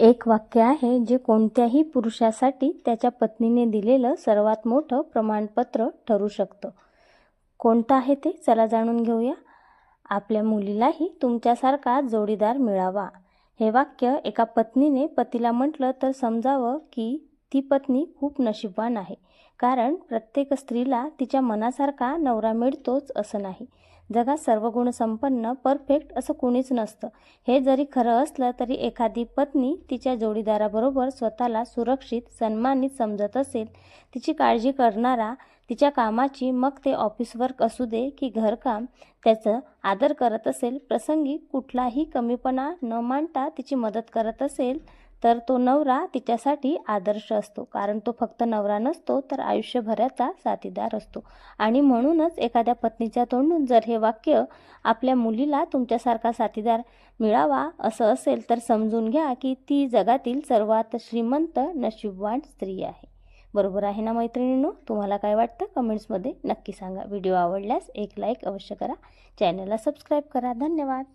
एक वाक्य आहे जे कोणत्याही पुरुषासाठी त्याच्या पत्नीने दिलेलं सर्वात मोठं प्रमाणपत्र ठरू शकतं. कोणतं आहे ते चला जाणून घेऊया. आपल्या मुलीलाही तुमच्यासारखा जोडीदार मिळावा. हे वाक्य एका पत्नीने पतीला म्हटलं तर समजावं की ती पत्नी खूप नशीबवान आहे. कारण प्रत्येक स्त्रीला तिच्या मनासारखा नवरा मिळतोच असं नाही. जगात सर्व गुण संपन्न परफेक्ट असं कोणीच नसतं. हे जरी खरं असलं तरी एखादी पत्नी तिच्या जोडीदाराबरोबर स्वतःला सुरक्षित, सन्मानित समजत असेल, तिची काळजी करणारा, तिच्या कामाची मग ते ऑफिस वर्क असू दे की घरकाम, त्याचं आदर करत असेल, प्रसंगी कुठलाही कमीपणा न मानता तिची मदत करत असेल, तर तो नवरा तिच्यासाठी आदर्श असतो. कारण तो फक्त नवरा नसतो तर आयुष्यभराचा साथीदार असतो. आणि म्हणूनच एखाद्या पत्नीच्या तोंडून जर हे वाक्य आपल्या मुलीला तुमच्यासारखा साथीदार मिळावा असं असेल तर समजून घ्या की ती जगातील सर्वात श्रीमंत नशीबवान स्त्री आहे. बरोबर आहे ना मैत्रिणींनो? तुम्हाला काय वाटतं कमेंट्समध्ये नक्की सांगा. व्हिडिओ आवडल्यास एक लाईक अवश्य करा. चॅनलला सबस्क्राईब करा. धन्यवाद.